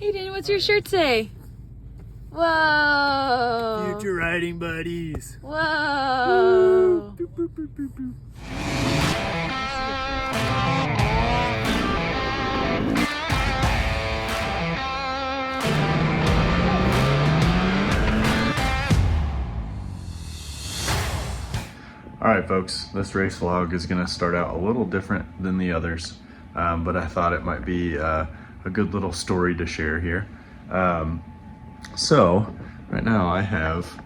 Hayden, what's your shirt say? Whoa! Future riding buddies. Whoa! Boop, boop, boop, boop, boop. Alright folks, this race vlog is going to start out a little different than the others, but I thought it might be a good little story to share here. So, right now I have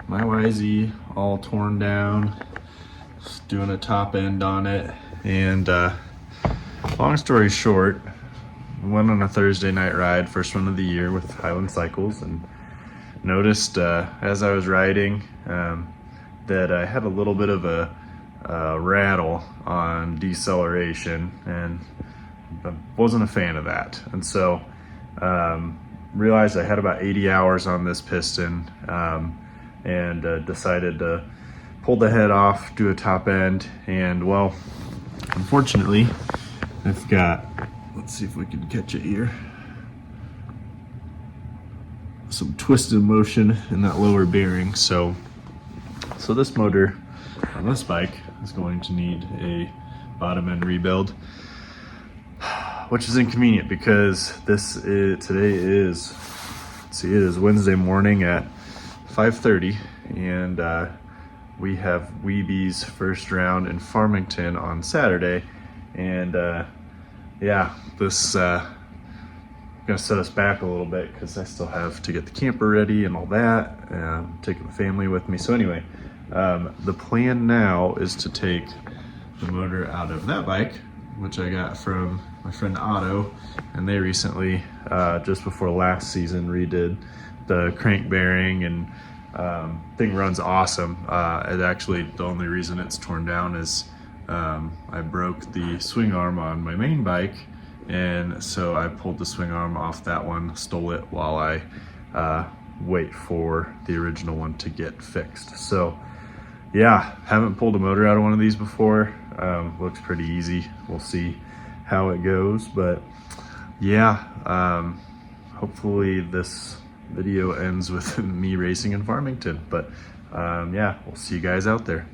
my YZ all torn down, just doing a top end on it, and long story short, went on a Thursday night ride, first one of the year with Highland Cycles, and noticed as I was riding that I had a little bit of a rattle on deceleration, and I wasn't a fan of that. And so realized I had about 80 hours on this piston, and decided to pull the head off, do a top end, and well, unfortunately, I've got, let's see if we can catch it here, some twisted motion in that lower bearing. So this motor on this bike is going to need a bottom end rebuild, which is inconvenient because today is, let's see, it is Wednesday morning at 5:30, and we have Webe's first round in Farmington on Saturday, and yeah, this gonna set us back a little bit because I still have to get the camper ready and all that, taking the family with me. So anyway, the plan now is to take the motor out of that bike, which I got from my friend Otto, and they recently, just before last season, redid the crank bearing, and thing runs awesome. It actually, the only reason it's torn down is I broke the swing arm on my main bike, and so I pulled the swing arm off that one, stole it while I wait for the original one to get fixed. So yeah, haven't pulled a motor out of one of these before. Looks pretty easy. We'll see how it goes, but yeah, hopefully this video ends with me racing in Farmington, but yeah, we'll see you guys out there.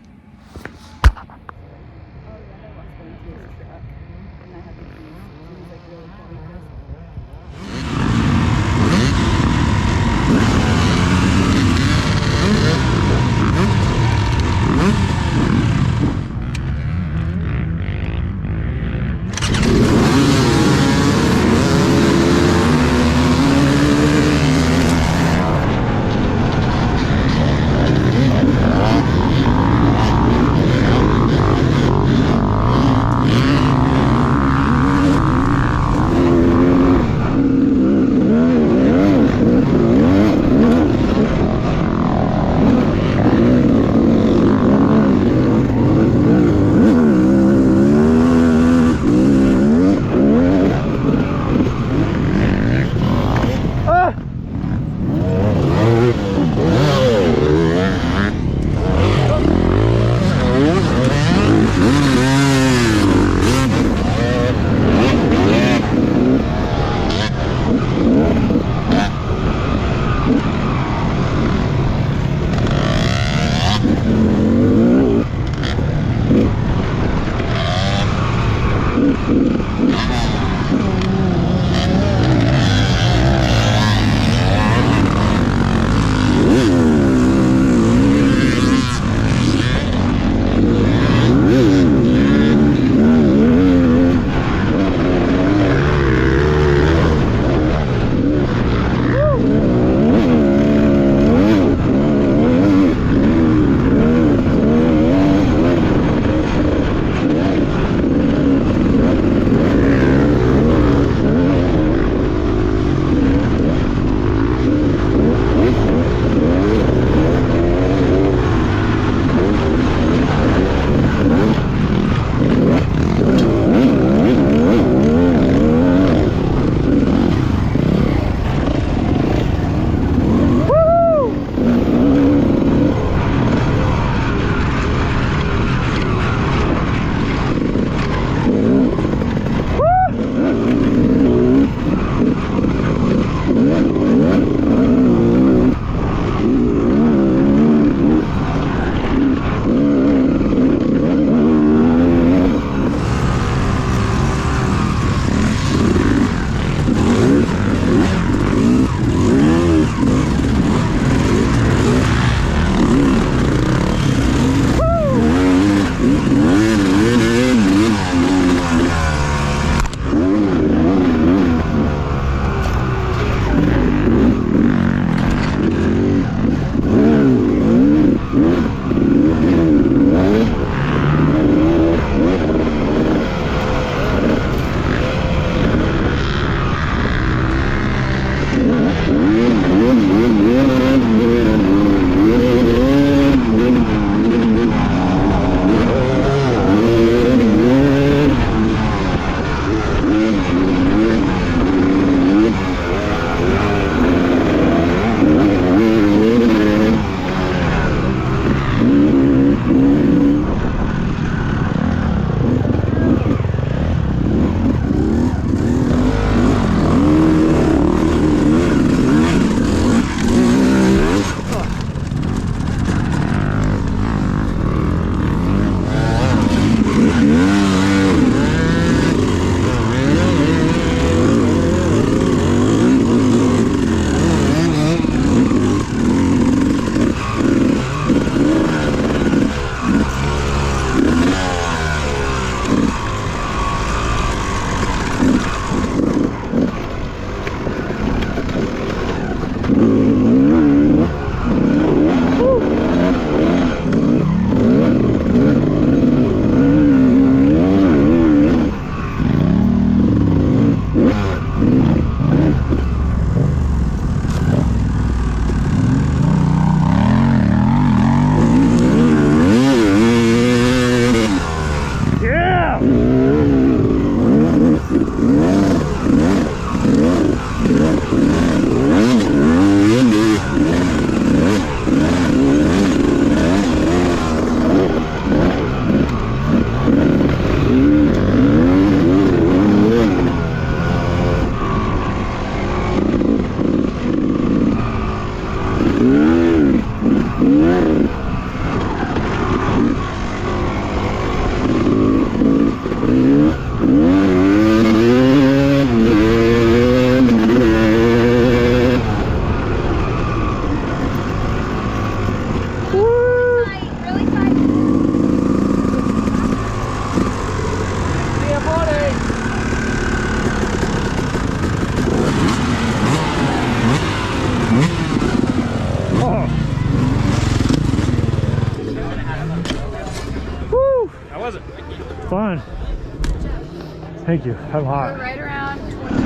Thank you. I'm We're hot. right around 20.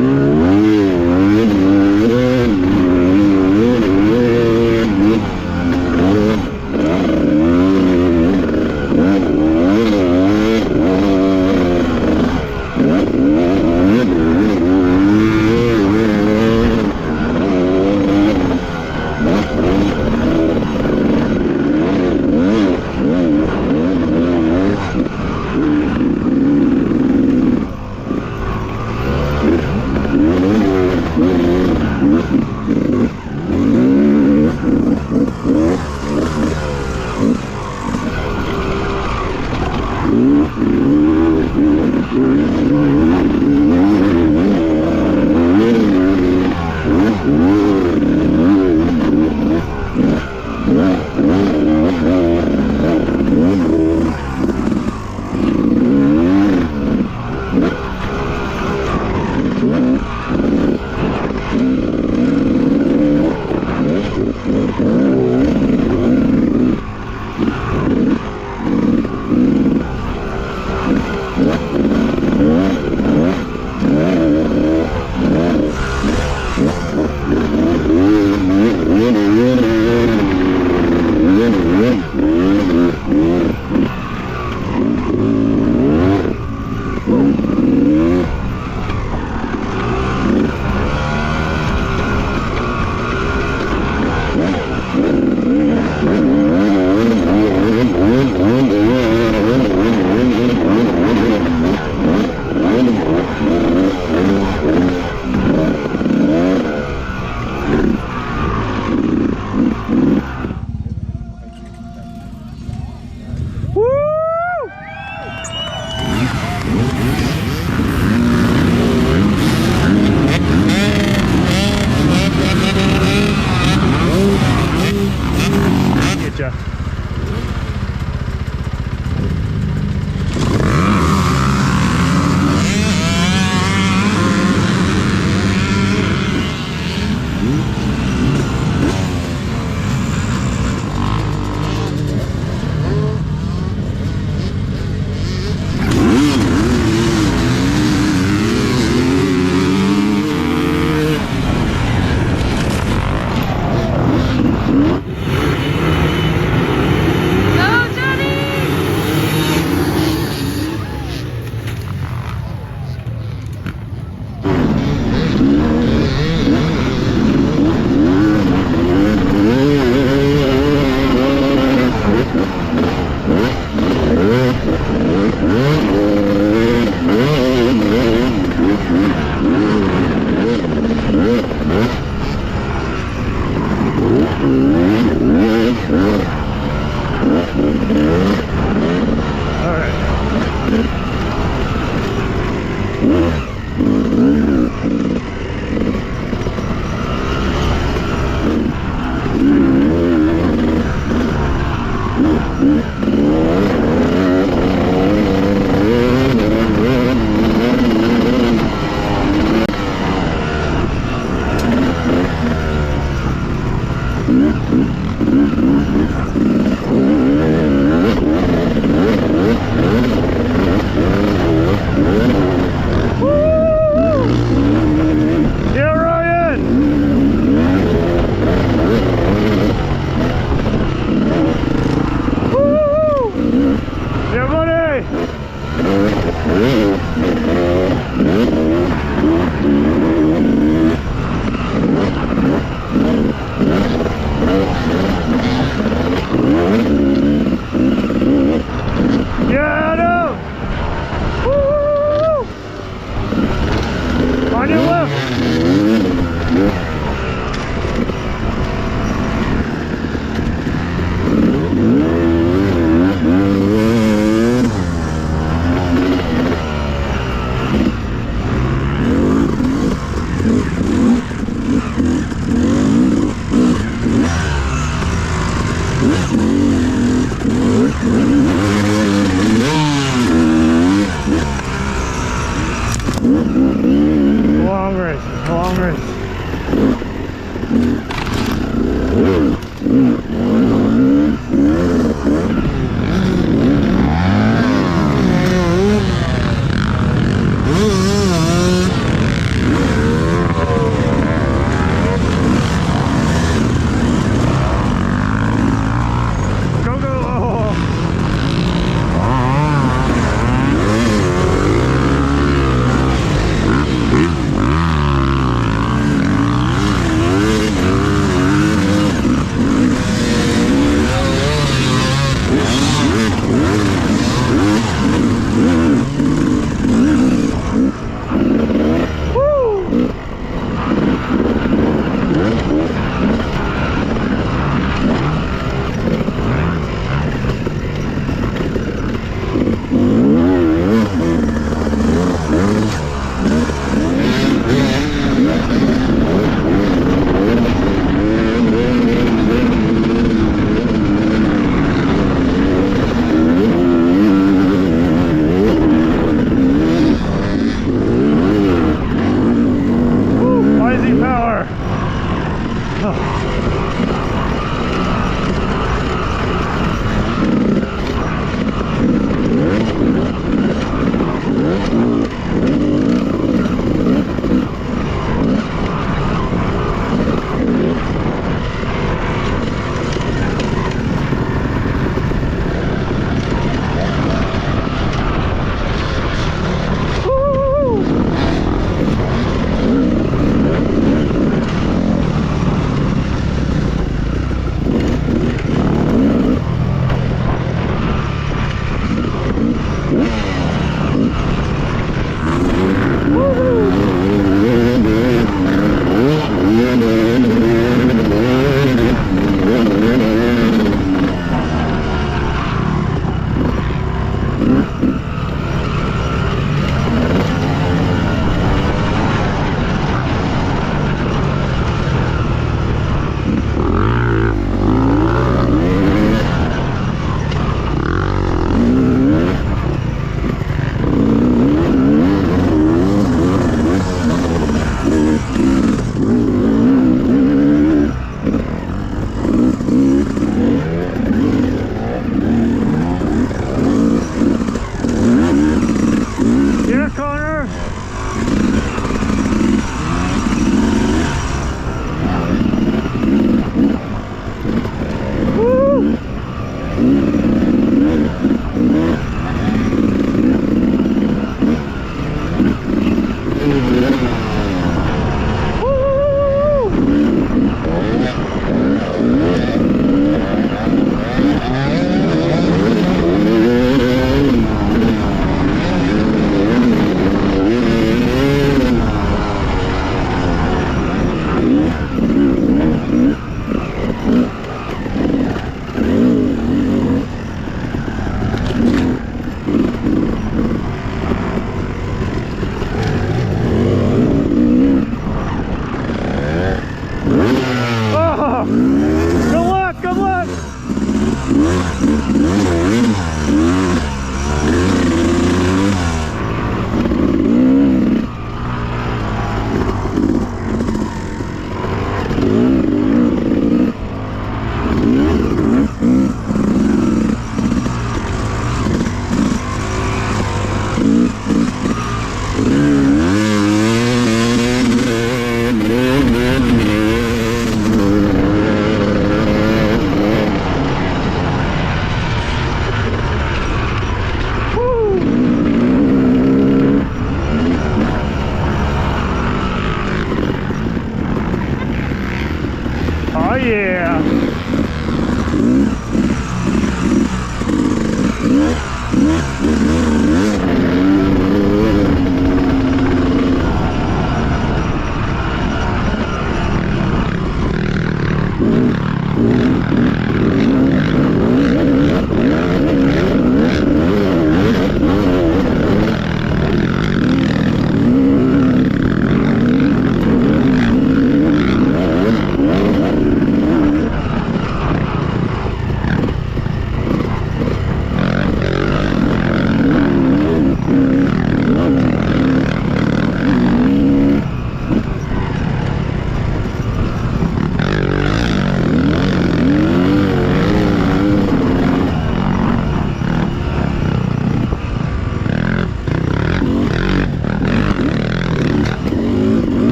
Woo!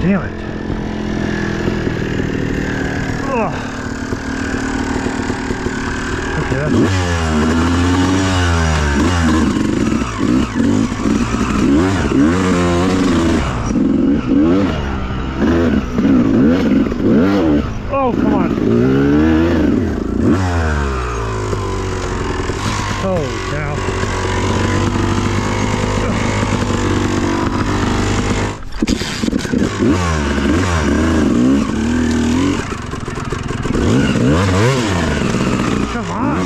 Damn it. Oh. Okay, that's it. Oh, come on. Oh, cow. Come on.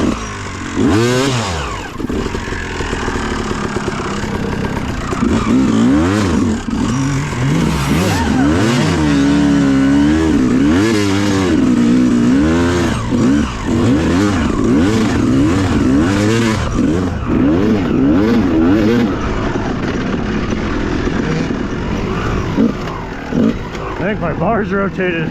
I think my bars rotated.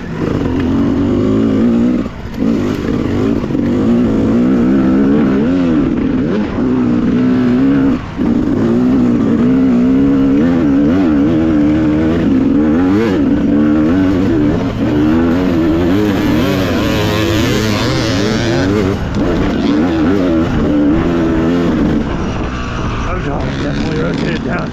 Oh god, definitely rotated down.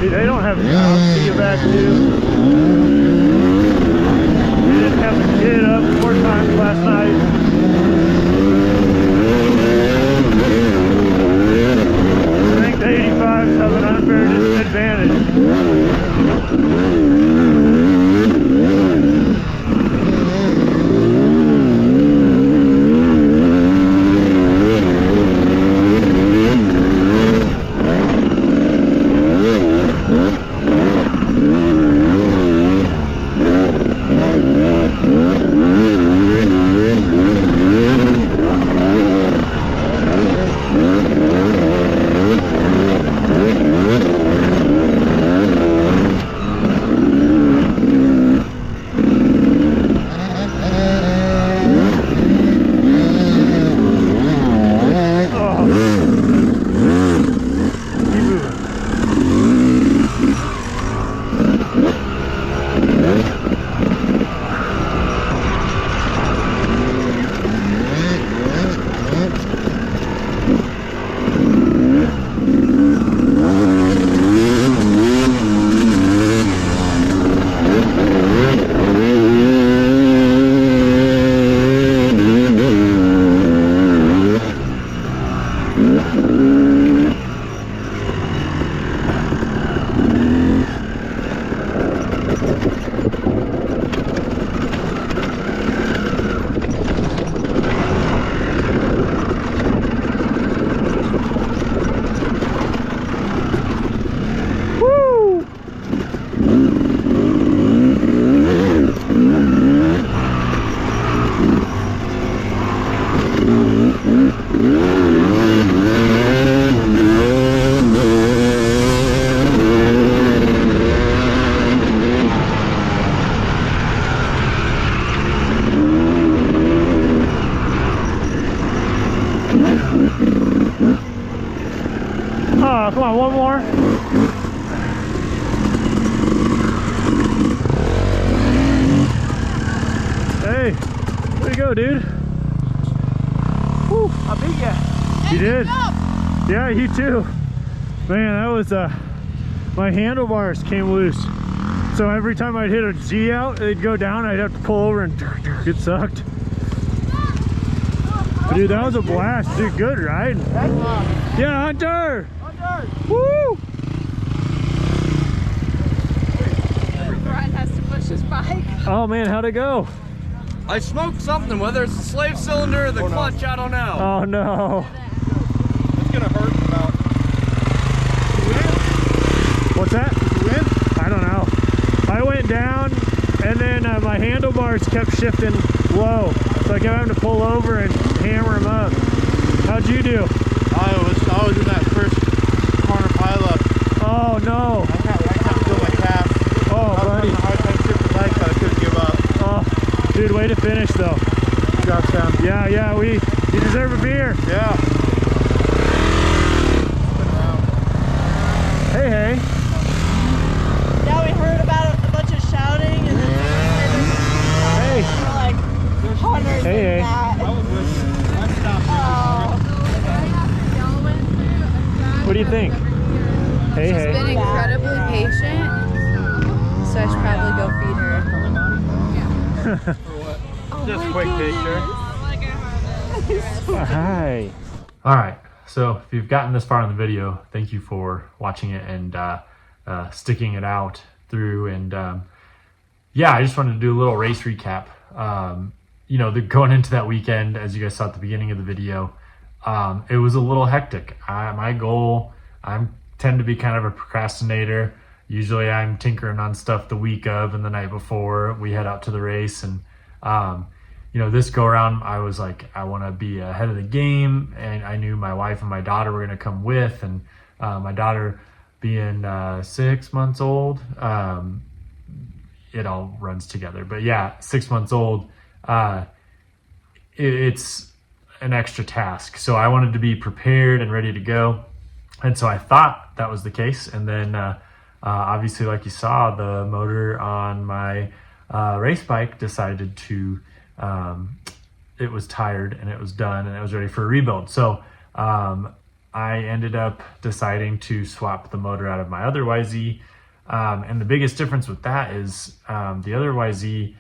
They don't have enough to get back to. We didn't have the kid up 4 times last night. I think the 85s have an unfair disadvantage. Oh, come on, one more. Hey, way to go, dude. Whew, I beat you. you did? Yeah, you too. Man, that was, my handlebars came loose. So every time I'd hit a G out, they'd go down, I'd have to pull over and get sucked. Dude, that was a blast. Dude, good ride. Yeah, Hunter! Woo! Brian has to push his bike. Oh man, how'd it go? I smoked something, whether it's the slave cylinder or the clutch, I don't know. Oh no. It's gonna hurt about. What's that? You win? I don't know. I went down and then my handlebars kept shifting low. So I kept having to pull over and hammer them up. How'd you do? I was in that first corner pileup. Oh no. I can't feel my calf. Oh buddy. I was having a hard time tripping the bike, but I couldn't give up. Oh, dude, way to finish though. Good job, Sam. Yeah, you deserve a beer. Yeah. Hey, hey. Yeah, we heard about a bunch of shouting and then Hey. like hunters Hey, hey. and that. I was with you. I stopped. What do you think? Hey, She's hey. been incredibly patient, so I should probably go feed her. Just quick picture. Hi. All right. So if you've gotten this far in the video, thank you for watching it and sticking it out through. And yeah, I just wanted to do a little race recap. You know, going into that weekend, as you guys saw at the beginning of the video, it was a little hectic. My goal, I tend to be kind of a procrastinator. Usually I'm tinkering on stuff the week of and the night before we head out to the race. And, you know, this go around, I was like, I want to be ahead of the game. And I knew my wife and my daughter were going to come with. And my daughter being 6 months old, it all runs together. But yeah, 6 months old, it's an extra task. So I wanted to be prepared and ready to go. And so I thought that was the case. And then obviously, like you saw, the motor on my race bike decided to, it was tired and it was done and it was ready for a rebuild. So I ended up deciding to swap the motor out of my other YZ. And the biggest difference with that is the other YZ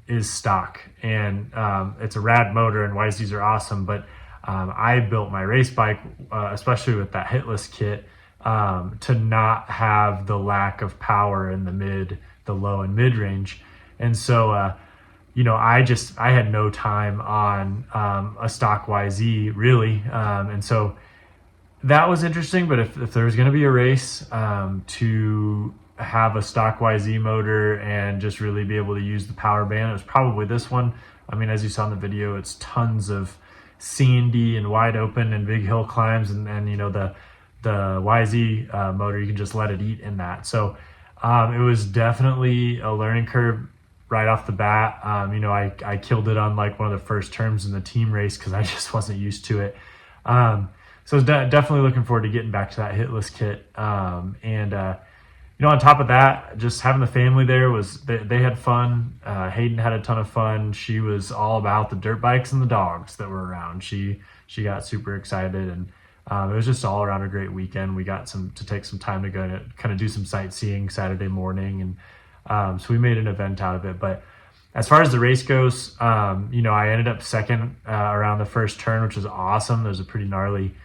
is stock, and it's a rad motor, and YZs are awesome. But I built my race bike, especially with that hitless kit, to not have the lack of power in the low and mid range. And so, you know, I had no time on a stock YZ really. And so that was interesting. But if there was going to be a race to have a stock YZ motor and just really be able to use the power band, it was probably this one. I mean, as you saw in the video, it's tons of sandy and wide open and big hill climbs, and you know, the YZ motor, you can just let it eat in that. So it was definitely a learning curve right off the bat. You know, I killed it on like one of the first turns in the team race because I just wasn't used to it. So I was definitely looking forward to getting back to that hitless kit. You know, on top of that, just having the family there they had fun. Hayden had a ton of fun. She was all about the dirt bikes and the dogs that were around. She got super excited, and it was just all around a great weekend. We got to take some time to go to kind of do some sightseeing Saturday morning, and so we made an event out of it. But as far as the race goes, you know, I ended up second around the first turn, which was awesome. There's a pretty gnarly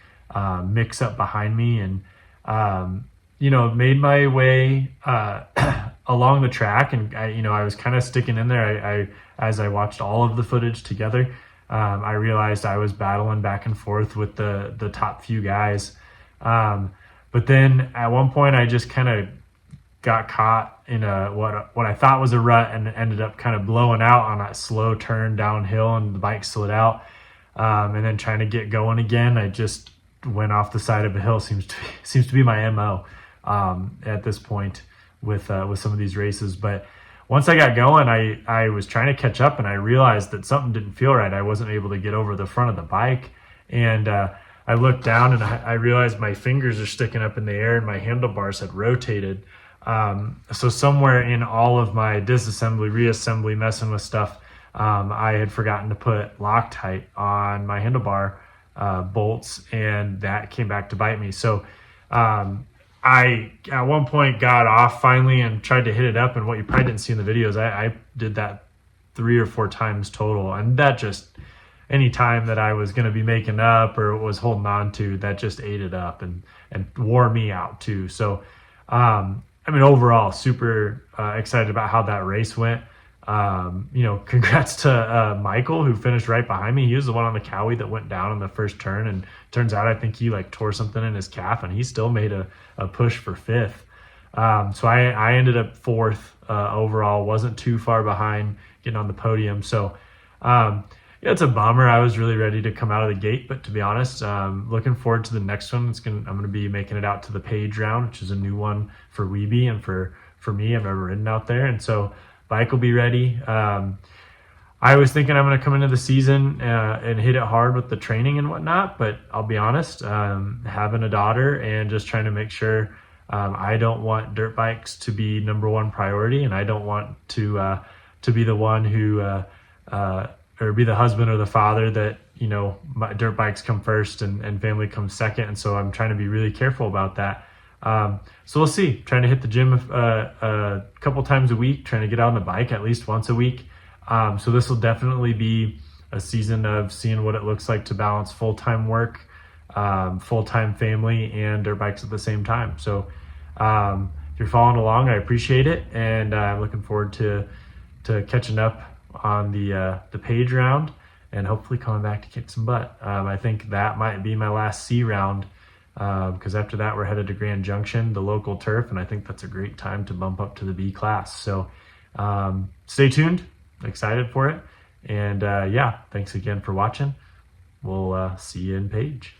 mix up behind me, and you know, made my way along the track, and I was kind of sticking in there. As I watched all of the footage together, I realized I was battling back and forth with the top few guys. But then at one point, I just kind of got caught in what I thought was a rut, and ended up kind of blowing out on that slow turn downhill, and the bike slid out. And then trying to get going again, I just went off the side of a hill. Seems to be my MO. At this point with some of these races. But once I got going, I was trying to catch up, and I realized that something didn't feel right. I wasn't able to get over the front of the bike, and I looked down, and I realized my fingers are sticking up in the air, and my handlebars had rotated. So somewhere in all of my disassembly, reassembly, messing with stuff, I had forgotten to put Loctite on my handlebar bolts, and that came back to bite me. So I, at one point, got off finally and tried to hit it up, and what you probably didn't see in the videos, I did that 3 or 4 times total, and that just, any time that I was going to be making up or was holding on to, that just ate it up and wore me out too. So, I mean, overall, super excited about how that race went. You know, congrats to Michael, who finished right behind me. He was the one on the Cowie that went down in the first turn, and turns out I think he like tore something in his calf, and he still made a push for 5th. So I ended up 4th overall, wasn't too far behind getting on the podium. So yeah, it's a bummer. I was really ready to come out of the gate, but to be honest, looking forward to the next one. I'm going to be making it out to the Page round, which is a new one for Webe and for me. I've never ridden out there, and so bike will be ready. I was thinking I'm going to come into the season and hit it hard with the training and whatnot, but I'll be honest, having a daughter and just trying to make sure I don't want dirt bikes to be number one priority, and I don't want to be the one who or be the husband or the father that, you know, my dirt bikes come first and family comes second. And so I'm trying to be really careful about that. So we'll see. Trying to hit the gym a couple times a week, trying to get out on the bike at least once a week. So this will definitely be a season of seeing what it looks like to balance full-time work, full-time family, and dirt bikes at the same time. So if you're following along, I appreciate it, and I'm looking forward to catching up on the page round and hopefully coming back to kick some butt. I think that might be my last C round, because after that we're headed to Grand Junction, the local turf, and I think that's a great time to bump up to the B class. So stay tuned, excited for it, and yeah, thanks again for watching. We'll see you in page.